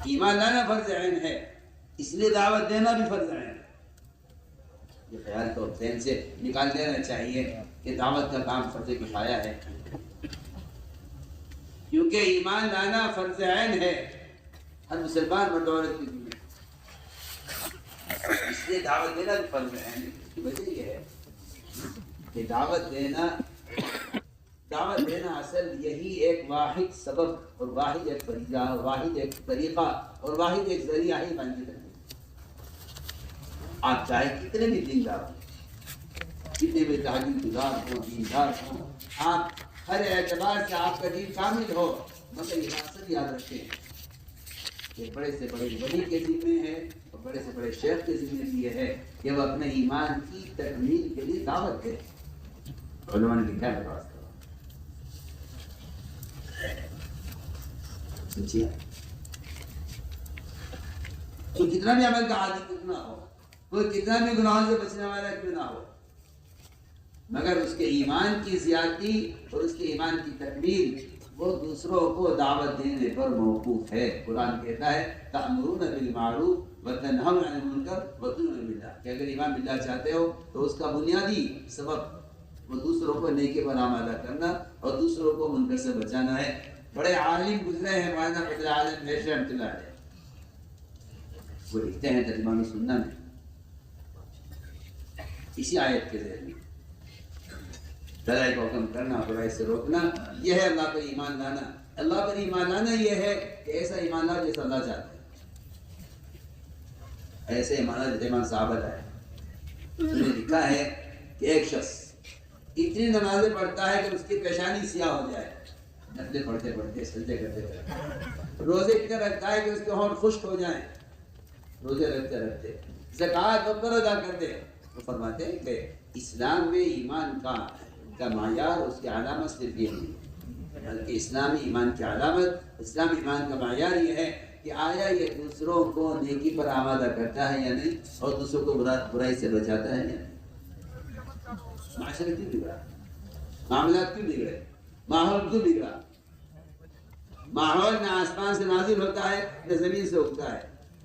ایمان لانا فرض عین ہے، اس لیے دعوت دینا بھی فرض عین ہے۔ یہ خیال تو ذہن سے نکال دینا چاہیے کہ دعوت کا کام فرض کفایہ ہے، کیونکہ ایمان لانا فرض عین ہے ہر مسلمان مرد و عورت کی ذمہ، اس لیے دعوت دینا بھی فرض عین ہے۔ اس کی وجہ یہ ہے کہ دعوت دینا اصل یہی ایک واحد سبب اور واحد ایک فریضہ اور واحد ایک طریقہ اور واحد ایک ذریعہ ہی بن کے رکھے۔ آپ چاہے کتنے بھی دیندار ہوں، کتنے بھی تہجد گزار ہوں، دیندار ہوں، آپ ہر اعتبار سے آپ کا دین کامل ہو، مگر یہ اصل یاد رکھیں کہ بڑے سے بڑے ولی کے ذمے ہے اور بڑے سے بڑے شیخ کے ذمے بھی یہ ہے کہ وہ اپنے ایمان کی تکمیل کے لیے دعوت دے۔ علماء نے لکھا ہے بات سوچیے، تو کتنا بھی عمل کا عادی کیوں نہ ہو، کوئی کتنا بھی گناہوں سے بچنے والا کیوں نہ ہو، مگر اس کے ایمان کی زیادتی اور اس کے ایمان کی تکمیل وہ دوسروں کو دعوت دینے پر موقوف ہے۔ قرآن کہتا ہے تأمرون بالمعروف وتنہون عن المنکر وتؤمنون باللہ، کہ اگر ایمان باللہ چاہتے ہو تو اس کا بنیادی سبب وہ دوسروں کو نیکی پر آمادہ کرنا اور دوسروں کو منکر سے بچانا ہے۔ بڑے عالم گزرے ہیں مولانا فضل عالم میشر رحمۃ اللہ علیہ، وہ لکھتے ہیں ترجمان السنہ میں اسی آیت کے ذریعے بھلائی کو حکم کرنا، برائی سے روکنا، یہ ہے اللہ پر ایمان لانا۔ اللہ پر ایمان لانا یہ ہے کہ ایسا ایمان لانا جیسا اللہ چاہتا ہے، ایسے ایمان لانا جیسے ایمان صحابہ ہے۔ انہوں نے لکھا ہے کہ ایک شخص اتنی نمازیں پڑھتا ہے کہ اس کی پیشانی سیاہ ہو جائے، نفلیں پڑھتے پڑھتے سجدے کرتے کرتے، روزے اتنے رکھتا ہے کہ اس کے ہونٹ خشک ہو جائیں روزے رکھتے رکھتے، زکوٰۃ وقت پر ادا کرتے۔ وہ فرماتے ہیں کہ اسلام میں ایمان کا معیار، اس کی علامت صرف یہ نہیں، بلکہ اسلامی ایمان کی علامت، اسلامی ایمان کا معیار یہ ہے کہ آیا یہ دوسروں کو نیکی پر آمادہ کرتا ہے یا نہیں، اور دوسروں کو برائی سے بچاتا ہے یا نہیں۔ معاشرہ کیوں بگڑا، معاملات کیوں بگڑے، ماحول کیوں بگڑا؟ ماحول نہ آسمان سے نازل ہوتا ہے نہ زمین سے اگتا ہے،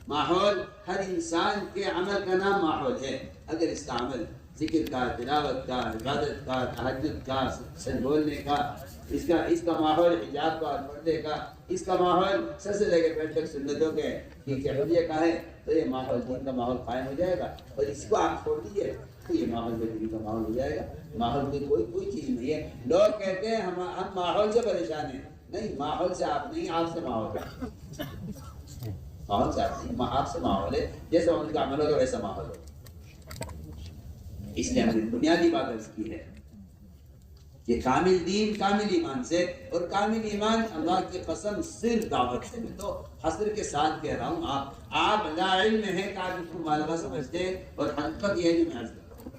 ماحول ہر انسان کے عمل کا نام ماحول ہے۔ اگر اس کا عمل ذکر کا، تلاوت کا، عبادت کا، تہجد کا، سچ بولنے کا، اس کا ماحول حجاب کا اور پردے کا، اس کا ماحول سر سے لے کے پیٹ تک سنتوں کے حلیہ کا ہے، تو یہ ماحول دین کا ماحول قائم ہو جائے گا۔ اور اس کو آپ چھوڑ دیجیے تو یہ ماحول دین کا ماحول ہو جائے گا۔ ماحول کی کوئی چیز نہیں ہے۔ لوگ کہتے ہیں ہم ماحول سے پریشان ہیں، نہیں، ماحول سے آپ نہیں، آپ سے ماحول ہے۔ ماحول سے آپ نہیں، آپ سے ماحول ہے، جیسا ان کا عمل ہوگا ویسا ماحول ہوگا۔ اس لیے ہم نے بنیادی بات عرض کی ہے کہ کامل دین کامل ایمان سے، اور کامل ایمان اللہ کی قسم صرف دعوت سے۔ میں تو حسر کے ساتھ کہہ رہا ہوں، آپ لا علم ہے کہ آپ اس کو مبالغہ سمجھتے، اور حقیقت یہ ہے جو میں عرض کر رہا ہوں۔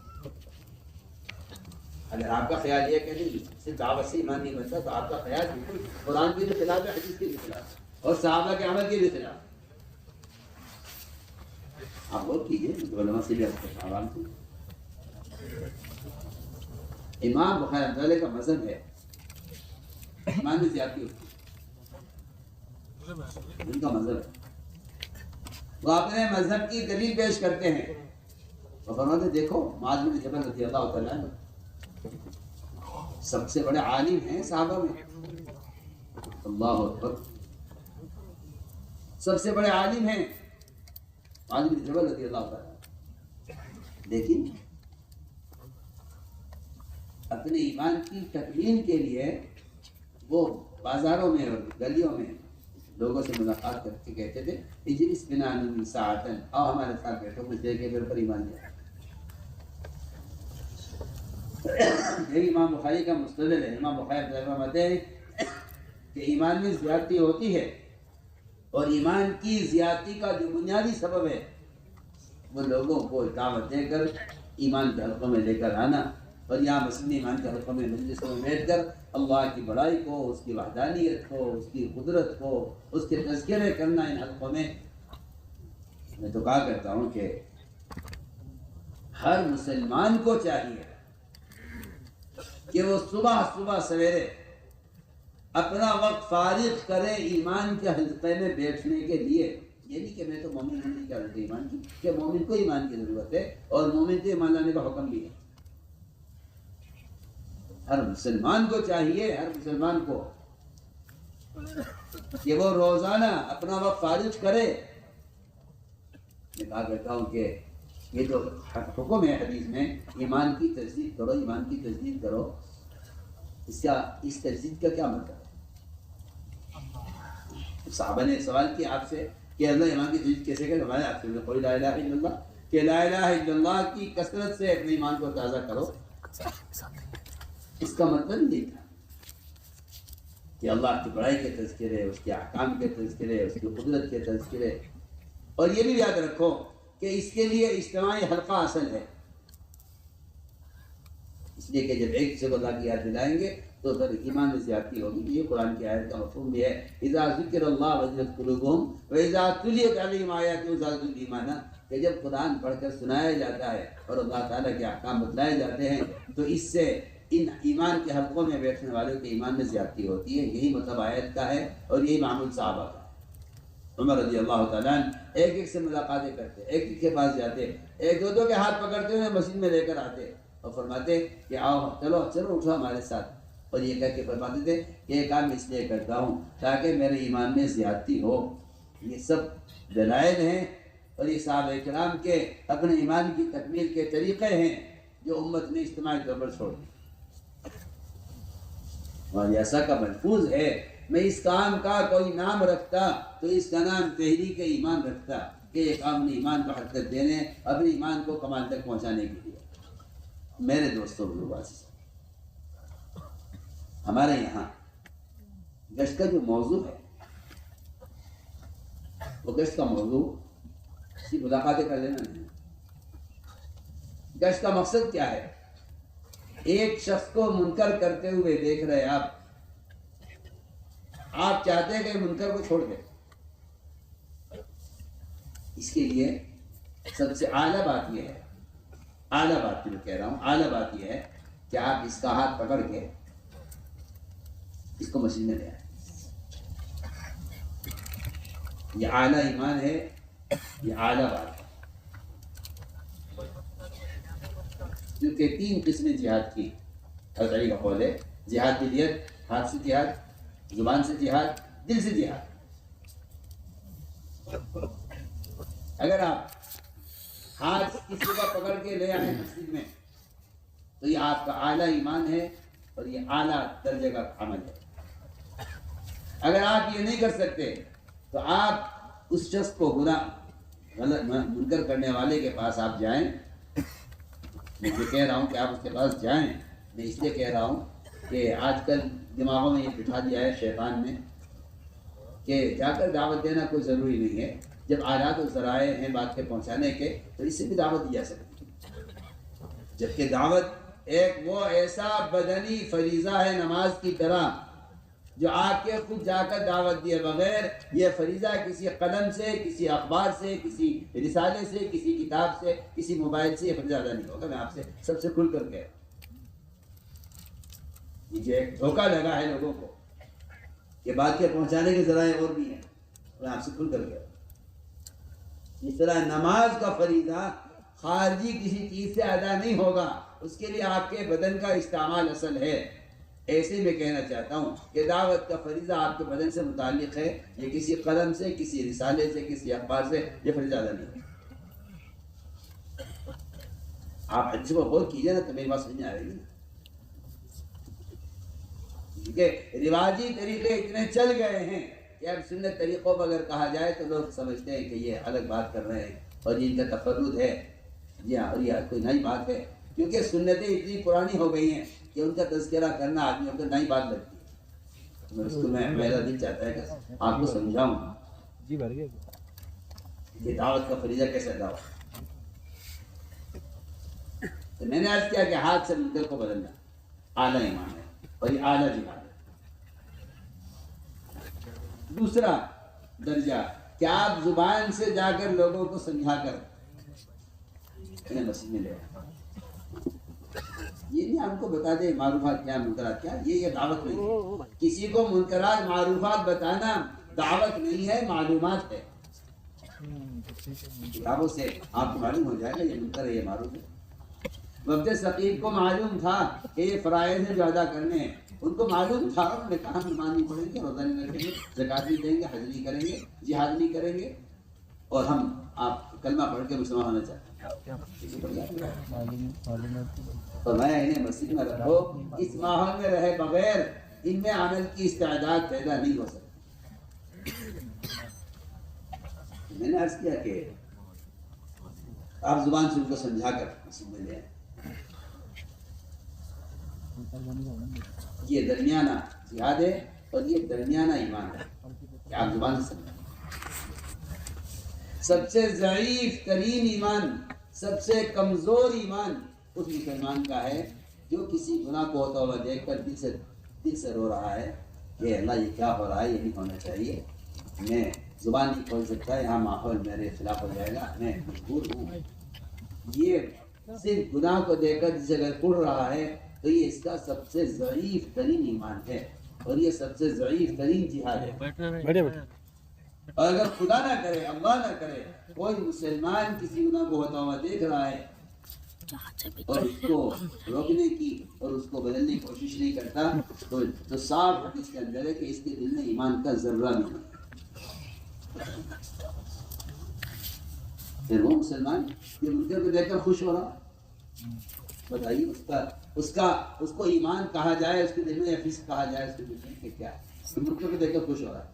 اگر آپ کا خیال یہ کہ نہیں صرف دعوت سے ایمان نہیں بنتا، تو آپ کا خیال بالکل قرآن کے بھی خلاف ہے، حدیث کے بھی خلاف ہے، اور صحابہ کے عمل کے بھی خلاف ہے۔ آپ غور کیجیے، علماء سے بھی عوام سے۔ امام بخاری رحمۃ اللہ کا مذہب ہے ایمان میں زیادتی ہوتی ہے، ان کا مذہب ہے، وہ اپنے مذہب کی دلیل پیش کرتے ہیں۔ وہ فرماتے ہیں دیکھو معاذ بن جبل رضی اللہ تعالیٰ عنہ سب سے بڑے عالم ہیں صحابہ میں، اللہ اکبر، سب سے بڑے عالم ہیں معاذ بن جبل رضی اللہ تعالیٰ، لیکن اپنے ایمان کی تکمیل کے لیے وہ بازاروں میں اور گلیوں میں لوگوں سے ملاقات کر کے کہتے تھے اجلس بنا من ساعتن، آؤ ہمارے ساتھ بیٹھو، کچھ دیر کے میرے پر ایمان لے۔ یہی امام بخاری کا مستدل ہے۔ امام بخاری فرماتے ہیں کہ ایمان میں زیادتی ہوتی ہے، اور ایمان کی زیادتی کا جو بنیادی سبب ہے وہ لوگوں کو دعوت دے کر ایمان کے حلقوں میں لے کر آنا، اور یہاں مسلم ایمان کے حلقوں میں مجلسوں میں بیٹھ کر اللہ کی بڑائی کو، اس کی وحدانیت کو، اس کی قدرت کو، اس کے تذکرے کرنا ان حلقوں میں۔ میں تو کہا کرتا ہوں کہ ہر مسلمان کو چاہیے کہ وہ صبح سویرے اپنا وقت فارغ کریں ایمان کے حلقے میں بیٹھنے کے لیے. یہ نہیں کہ میں تو مومن ہونے کی کیا ضرورت ہے ایمان کی، کہ مومن کو ایمان کی ضرورت ہے اور مومن کو ایمان لانے کا حکم بھی ہے. ہر مسلمان کو چاہیے، ہر مسلمان کو کہ وہ روزانہ اپنا وقت فارغ کرے. میں کہا کرتا ہوں کہ یہ تو حکم ہے حدیث میں، ایمان کی تصدیق کرو، ایمان کی تصدیق کرو. اس تصدیق کا کیا مطلب ہے؟ صحابہ نے سوال کیا آپ سے کہ اللہ ایمان کی تصدیق کیسے کرے؟ ہمارے آپ سے کوئی لا الہ الا اللہ، کہ لا الہ الا اللہ کی کثرت سے اپنے ایمان کو تازہ کرو. اس کا مطلب یہ تھا کہ اللہ کی بڑائی کے تذکرے، اس کے احکام کے تذکرے، اس کی قدرت کے تذکرے. اور یہ بھی یاد رکھو کہ اس کے لیے اجتماعی حلقہ اصل ہے، اس لیے کہ جب ایک سے اللہ کی یاد دلائیں گے تو پھر ایمان میں زیادتی ہوگی. یہ قرآن کی آیت کا مفہوم بھی ہے، اذا ذکر اللہ وجلت قلوبہم واذا تلیت علیہم آیاتہ زادتہم ایمانا، کہ جب قرآن پڑھ کر سنایا جاتا ہے اور اللہ تعالیٰ کے احکام بتلائے جاتے ہیں تو اس سے ان ایمان کے حلقوں میں بیٹھنے والوں کے ایمان میں زیادتی ہوتی ہے. یہی مطلب آیت کا ہے اور یہی معمول صحابہ کا ہے. عمر رضی اللہ تعالیٰ ایک ایک سے ملاقاتیں کرتے، ایک ایک کے پاس جاتے، ایک دو کے ہاتھ پکڑتے ہوئے مسجد میں لے کر آتے اور فرماتے کہ آؤ چلو چلو اٹھو ہمارے ساتھ. اور یہ کہہ کے فرماتے تھے کہ یہ کام اس لیے کرتا ہوں تاکہ میرے ایمان میں زیادتی ہو. یہ سب دلائل ہیں اور یہ صحابہ کرام کے اپنے ایمان کی تکمیل کے طریقے ہیں جو امت نے اجتماعی طور پر چھوڑ دی. اور ایسا کا محفوظ ہے. میں اس کام کا کوئی نام رکھتا تو اس کا نام تحریک ایمان رکھتا کہ یہ کام نے ایمان کو حقیقت دینے، اپنے ایمان کو کمال تک پہنچانے کے لیے. میرے دوستوں بلوباسی، ہمارے یہاں گشت کا جو موضوع ہے وہ گشت کا موضوع صرف ملاقاتیں کر لینا نہیں. گشت کا مقصد کیا ہے؟ ایک شخص کو منکر کرتے ہوئے دیکھ رہے آپ چاہتے ہیں کہ منکر کو چھوڑ دیں. اس کے لیے سب سے اعلیٰ بات یہ ہے، اعلیٰ بات جو کہہ رہا ہوں، اعلیٰ بات یہ ہے کہ آپ اس کا ہاتھ پکڑ کے اس کو مسجد میں لے آئیں. یہ اعلیٰ ایمان ہے، یہ اعلیٰ بات ہے. کیونکہ 3 قسمیں جہاد کی حضرت علی کا قول ہے، جہاد بنیت، ہاتھ سے جہاد، زبان سے جہاد، دل سے جہاد. اگر آپ ہاتھ کسی کا پکڑ کے لے آئے مسجد میں تو یہ آپ کا اعلیٰ ایمان ہے اور یہ اعلیٰ درجے کا عمل ہے. اگر آپ یہ نہیں کر سکتے تو آپ اس شخص کو غلط منکر کرنے والے کے پاس آپ جائیں. میں یہ کہہ رہا ہوں کہ آپ اس کے پاس جائیں، میں اس لیے کہہ رہا ہوں کہ آج کل دماغوں میں یہ بٹھا دیا ہے شیطان نے کہ جا کر دعوت دینا کوئی ضروری نہیں ہے. جب آلات و ذرائع ہیں بات کے پہنچانے کے تو اس سے بھی دعوت دی جا سکتی ہے. جبکہ دعوت ایک وہ ایسا بدنی فریضہ ہے نماز کی طرح جو آپ کے خود جا کر دعوت دیے بغیر یہ فریضہ کسی قلم سے، کسی اخبار سے، کسی رسالے سے، کسی کتاب سے، کسی موبائل سے یہ فریضہ ادا نہیں ہوگا. میں آپ سے سب سے کھل کر کے یہ ایک دھوکہ لگا ہے لوگوں کو کہ بات کے پہنچانے کے ذرائع اور بھی ہیں. میں آپ سے کھل کر کے اس طرح نماز کا فریضہ خارجی کسی چیز سے ادا نہیں ہوگا، اس کے لیے آپ کے بدن کا استعمال اصل ہے. ایسے میں کہنا چاہتا ہوں کہ دعوت کا فریضہ آپ کے بدن سے متعلق ہے، یہ کسی قلم سے، کسی رسالے سے، کسی اخبار سے یہ فریضہ ادا نہیں ہے. آپ حدیث کو غور کیجئے نا تو میری بات سمجھ میں آ رہی ہے. کیونکہ رواجی طریقے اتنے چل گئے ہیں کہ اب سنت طریقوں پر اگر کہا جائے تو لوگ سمجھتے ہیں کہ یہ الگ بات کر رہے ہیں اور یہ ان کا تفرد ہے. جی ہاں، اور یہ کوئی نئی بات ہے کیونکہ سنتیں اتنی پرانی ہو گئی ہیں کہ ان کا تذکرہ کرنا آدمیوں کو نئی بات لگتی ہے. اس کو میرا دل چاہتا ہے کہ آپ کو سمجھاؤں کہ دعوت کا فریضہ کیسے ادا ہو. تو میں نے عرض کیا کہ ہاتھ سے منکر کو بدلنا اعلیٰ ایمان ہے اور یہ اعلیٰ جہاد ہے. دوسرا درجہ کہ آپ زبان سے جا کر لوگوں کو سمجھا کر انہیں مسجد میں لے آئے. یہ نہیں ہم کو بتا دے معروفات کیا منکرات کیا، یہ دعوت نہیں ہے. کسی کو منکرات معروفات بتانا دعوت نہیں ہے، معلومات ہے. کتابوں سے آپ کو معلوم ہو جائے گا یہ منکر ہے یہ معروف ہے. وقت ثقیف کو معلوم تھا کہ یہ فرائض ہیں جو ادا کرنے ہیں، ان کو معلوم تھا، انہوں نے کہا ہم ایمان نہیں پڑھیں گے، روزہ نہیں رکھیں گے، زکات نہیں دیں گے، حج نہیں کریں گے، جہاد نہیں کریں گے، اور ہم آپ کلمہ پڑھ کے مسلمان ہونا چاہتے ہیں. فرمایا انہیں مسجد میں رکھو، اس ماحول میں رہے بغیر ان میں عمل کی استعداد پیدا نہیں ہو سکتی. میں نے عرض کیا کہ آپ زبان سے ان کو سمجھا کر مسجد میں لے آئیں. یہ درمیانہ جہاد ہے اور یہ درمیانہ ایمان ہے کہ آپ زبان سے سمجھیں. سب سے ضعیف ترین ایمان، سب سے کمزور ایمان اس مسلمان کا ہے جو کسی گناہ کو ہوتا ہوا دیکھ کر دل سے رو رہا ہے کہ اللہ یہ کیا ہو رہا ہے، یہ نہیں ہونا چاہیے، میں زبان نہیں کھول سکتا، یہاں ماحول میرے خلاف ہو جائے گا، میں مجبور ہوں. یہ صرف گناہ کو دیکھ کر جسے اگر اڑ رہا ہے تو یہ اس کا سب سے ضعیف ترین ایمان ہے اور یہ سب سے ضعیف ترین جہاد ہے. اور اگر خدا نہ کرے، اللہ نہ کرے، کوئی مسلمان کسی گناہ کو ہوتا ہوا دیکھ رہا ہے اور اس کو روکنے کی اور اس کو بدلنے کی کوشش نہیں کرتا تو صاف حدیث کے اندر ہے کہ اس کے دل میں ایمان کا ذرہ نہیں ہے. پھر وہ مسلمان یہ منکر کو دیکھ کر خوش ہو رہا، بتائیے اس کو ایمان کہا جائے اس کے دل میں یا فسق کہا جائے اس کے دل میں کہ کیا؟ منکر کو دیکھ کر خوش ہو رہا.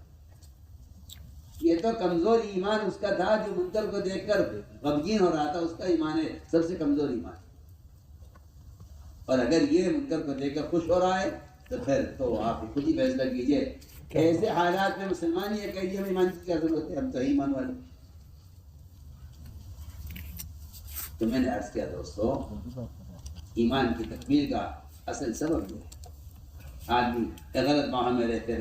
یہ تو کمزور ایمان اس کا تھا جو منکر کو دیکھ کر غمگین ہو رہا تھا، اس کا ایمان ہے سب سے کمزور ایمان. اور اگر یہ منکر کو دیکھ کر خوش ہو رہا ہے تو پھر تو آپ خود ہی فیصلہ کیجئے. ایسے حالات میں مسلمان یہ کہہ دیا ہمیں ایمان کی کیا ضرورت ہے، ہم تو ایمان والے. تو میں نے عرض کیا دوستو، ایمان کی تکمیل کا اصل سبب یہ ہے آدمی غلط ماحول میں رہتے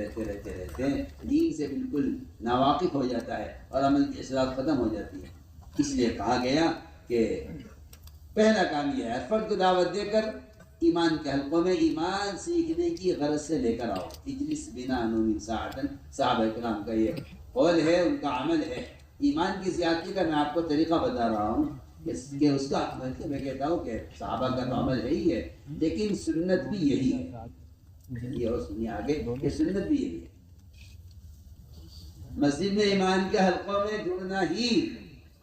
دین سے بالکل ناواقف ہو جاتا ہے اور عمل کی اصلاح ختم ہو جاتی ہے. اس لیے کہا گیا کہ پہلا کام یہ ہے فرد کو دعوت دے کر ایمان کے حلقوں میں ایمان سیکھنے کی غرض سے لے کر آؤ. اجلس بنا نومی ساعتن، صحابہ کرام کا یہ قول ہے، ان کا عمل ہے. ایمان کی زیادتی کا میں آپ کو طریقہ بتا رہا ہوں کہ اس کا میں کہتا ہوں کہ صحابہ کا تو عمل ہے ہی ہے، لیکن سنت بھی یہی ہے. یہ اور سنیے آگے کہ سنت بھی یہی ہے. مسجد میں ایمان کے حلقوں میں جڑنا ہی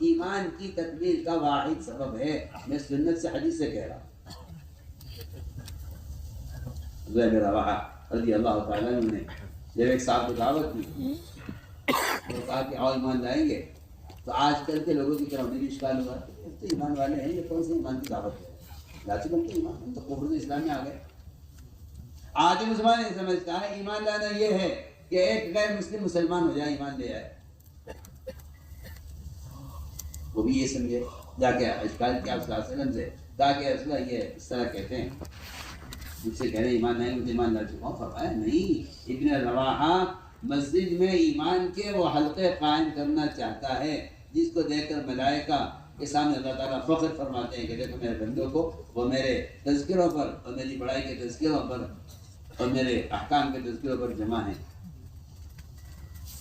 ایمان کی تکمیل کا واحد سبب ہے. میں سنت سے حدیث سے کہہ رہا ہوں. زید رواحہ رضی اللہ تعالیٰ عنہ نے جب ایک صاحب کو دعوت دی وہ کہا کہ آؤ ایمان لائیں گے، تو آج کل کے لوگوں کی طرف بھی اشکال ہوا تو ایمان والے ہیں، یہ کون سے ایمان کی دعوت ہے؟ لاچی بن کے ایمان، ہم تو کفر اسلام میں آ گئے. آج مسلمان یہ سمجھتا ہے ایمان لانا یہ ہے کہ ایک غیر مسلم مسلمان ہو جائے، ایمان لے آئے. وہ بھی یہ سمجھے جا کے اشکال کیا صلی اللہ علیہ وسلم سے تاکہ رسول اللہ یہ اس طرح کہتے ہیں مجھ سے کہہ رہے ایمان نہیں، مجھے ایمان لا چکا ہوں. فرمایا نہیں، ابن رواحہ مسجد میں ایمان کے وہ حلقے قائم کرنا چاہتا ہے جس کو دیکھ کر ملائکہ کے سامنے اللہ تعالیٰ فخر فرماتے ہیں کہ دیکھو میرے بندوں کو وہ میرے تذکروں پر اور میری بڑائی کے تذکروں پر اور میرے احکام کے تذکروں پر جمع ہیں.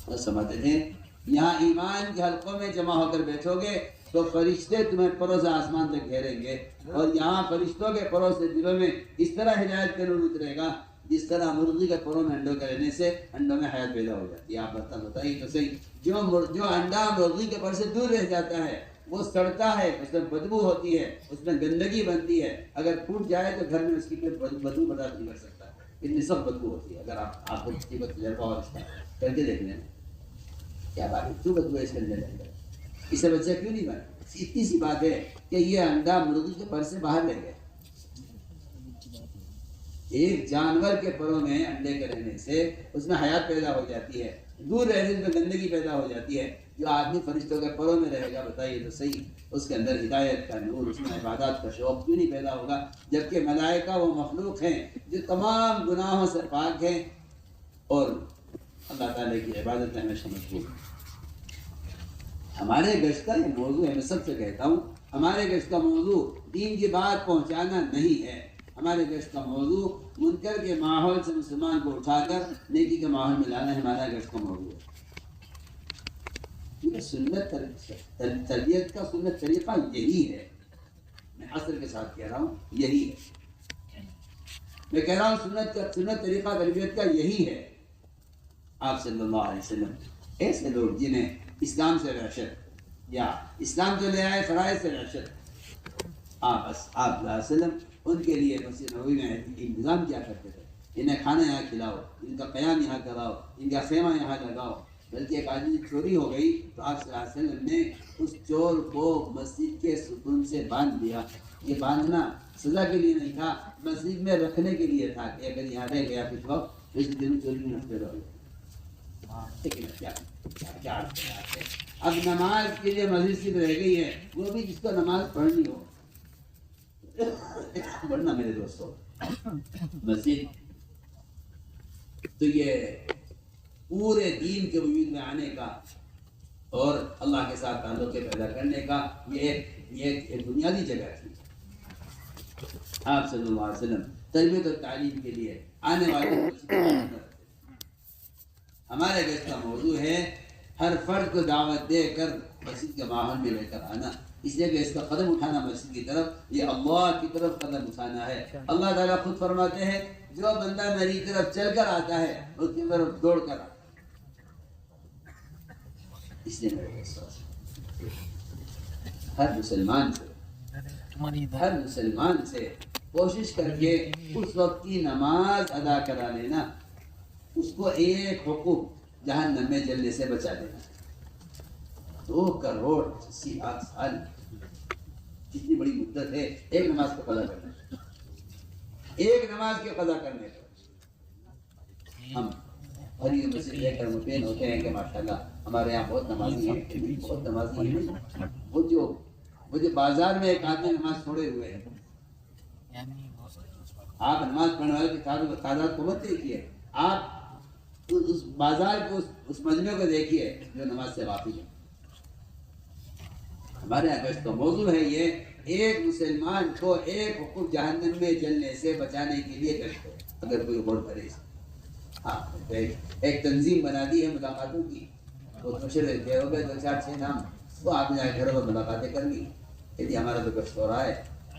اور سمجھتے ہیں یہاں ایمان کے حلقوں میں جمع ہو کر بیٹھو گے تو فرشتے تمہیں پروں سے آسمان تک گھیریں گے، اور یہاں فرشتوں کے پروں سے دلوں میں اس طرح ہدایت کا نور اترے گا جس طرح مرغی کے پروں میں انڈوں کے رہنے سے انڈوں میں حیات پیدا ہو جاتی ہے. آپ بتائیے تو صحیح، جو انڈا مرغی کے پر سے دور رہ جاتا ہے وہ سڑتا ہے، اس میں بدبو ہوتی ہے، اس میں گندگی بنتی ہے. اگر پھوٹ جائے تو گھر میں اس کی بدبو برداشت نہیں کر سکتا، اتنی سخت بدبو ہوتی ہے. اگر آپ کو کسی وقت تجربہ اور کر کے دیکھ لیں کیا بات ہے، کیوں بدبو ہے اس کے اندر، اس سے بچہ کیوں نہیں بنا؟ اتنی سی بات ہے کہ یہ انڈا مرغی کے پر سے باہر لے گئے. ایک جانور کے پروں میں انڈے کے رہنے سے اس میں حیات پیدا ہو جاتی ہے، دور رہنے سے گندگی پیدا ہو جاتی ہے. جو آدمی فرشتوں کے پروں میں رہے گا بتائیے تو صحیح، اس کے اندر ہدایت کا نور، اس میں عبادات کا شوق کیوں نہیں پیدا ہوگا؟ جبکہ ملائکہ وہ مخلوق ہیں جو تمام گناہوں سے پاک ہیں اور اللہ تعالیٰ کی عبادت میں ہمیشہ مشغول ہیں. ہمارے گشت کا یہ موضوع ہے، میں سب سے کہتا ہوں ہمارے گشت کا موضوع دین کی بات پہنچانا نہیں ہے، ہمارے گشت کا موضوع منکر کے ماحول سے مسلمان کو اٹھا کر نیکی کے ماحول میں لانا ہمارا گشت کا موضوع ہے۔ سنت تربیت کا سنت طریقہ یہی ہے، میں حسر کے ساتھ کہہ رہا ہوں یہی ہے، میں کہہ رہا ہوں سنت طریقہ تربیت کا یہی ہے۔ آپ صلی اللہ علیہ وسلم ایسے لوگ جنہیں اسلام سے وحشت یا اسلام جو لے آئے فرائض سے وحشت، آپ صلی اللہ علیہ وسلم ان کے لیے مسجد نبوی میں انتظام کیا کرتے تھے، انہیں کھانا یہاں کھلاؤ، ان کا قیام یہاں کراؤ، ان کا خیمہ یہاں لگاؤ۔ بلکہ ایک آدمی چوری ہو گئی تو آپ صلی اللہ علیہ وسلم نے اس چور کو مسجد کے ستون سے باندھ دیا۔ یہ باندھنا سزا کے لیے نہیں تھا، مسجد میں رکھنے کے لیے تھا کہ اگر یہاں رہ گیا کچھ وقت اس دن چوری میں رکھتے رہو۔ لیکن کیا اب نماز کے لیے مسجد صرف رہ گئی ہے، وہ بھی جس کو نماز پڑھنی ہو پڑھنا میرے دوستوں مسجد تو یہ پورے دین کے وجود میں آنے کا اور اللہ کے ساتھ تعلق پیدا کرنے کا یہ ایک بنیادی جگہ تھی۔ آپ صلی اللہ علیہ وسلم تربیت اور تعلیم کے لیے آنے والے ہمارے گشت کا موضوع ہے ہر فرد کو دعوت دے کر مسجد کے ماحول میں لے کر آنا، اس لیے کہ اس کا قدم اٹھانا مسجد کی طرف یہ اللہ کی طرف قدم اٹھانا ہے۔ اللہ تعالیٰ خود فرماتے ہیں جو بندہ میری طرف چل کر آتا ہے اس کی طرف دوڑ کر آتا ہے۔ اس لیے میرے ہر مسلمان سے کوشش کر کے اس وقت کی نماز ادا کرا لینا، اس کو ایک حقوق جہنم میں جلنے سے بچا دینا۔ 2 کروڑ 80 لاکھ سال کتنی بڑی مدت ہے ایک نماز کو قضا کرنے، ایک نماز کے قضا کرنے پر ہم اور یہ مسجد لے کر مطمئن ہوتے ہیں کہ ماشاءاللہ ہمارے یہاں بہت نمازی ہیں، بہت نمازی ہیں۔ وہ جو بازار میں ایک آدمی نماز چھوڑے ہوئے ہیں، آپ نماز پڑھنے والے کی تعداد کو مت دیکھیے، آپ اس بازار کو اس مجمع کو دیکھیے جو نماز سے واقف ہے۔ ہمارے یہاں گشت کا موضوع ہے یہ ایک مسلمان کو ایک حقوق جہنم میں جلنے سے بچانے کے لیے گشت ہے۔ اگر کوئی غور کرے ہاں ایک تنظیم بنا دی ہے ملاقاتوں کی، وہ مشورے دے ہو گئے 2-4-6 نام، وہ آپ نے گھروں میں ملاقاتیں کر لی کہ ہمارا تو گشت ہو رہا ہے،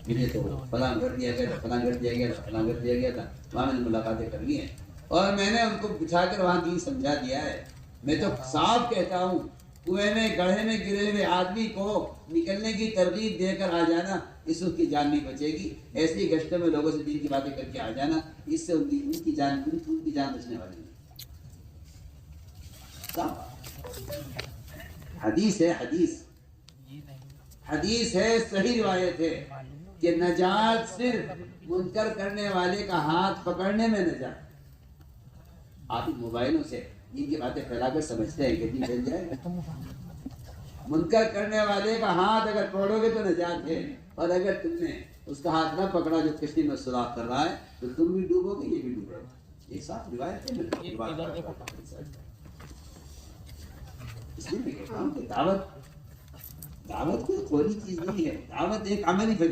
مجھے تو فلاں گھر دیا گیا تھا، فلاں گھر دیا گیا تھا، فلاں گھر دیا گیا تھا، وہاں میں نے ملاقاتیں کر لی ہیں اور میں نے ان کو بٹھا کر وہاں کی سمجھا دیا ہے۔ میں تو صاف کہتا ہوں کنویں میں گڑھے میں گرے ہوئے آدمی کو نکلنے کی ترغیب دے کر آ جانا، اس وقت کی جان نہیں بچے گی۔ ایسی گشتوں میں لوگوں سے دین کی باتیں کر کے آ جانا، اس سے ان کی جان بچنے والی نہیں۔ حدیث ہے صحیح روایت ہے کہ نجات صرف منکر کرنے والے کا ہاتھ پکڑنے میں نجات۔ آپ ان موبائلوں سے ان کی باتیں پھیلا کر سمجھتے ہیں کہ دین چل جائے گا۔ منکر کرنے والے کا ہاتھ اگر پکڑو گے تو نجات ہے، اور اگر تم نے اس کا ہاتھ نہ پکڑا جو کشتی میں سوراخ کر رہا ہے تو تم بھی ڈوبو گے، یہ بھی ڈوبے گا۔ یہ صاف روایت ہے۔ اس لیے میں کہتا ہوں کہ دعوت کوئی قولی چیز نہیں ہے، دعوت ایک عملی فریضہ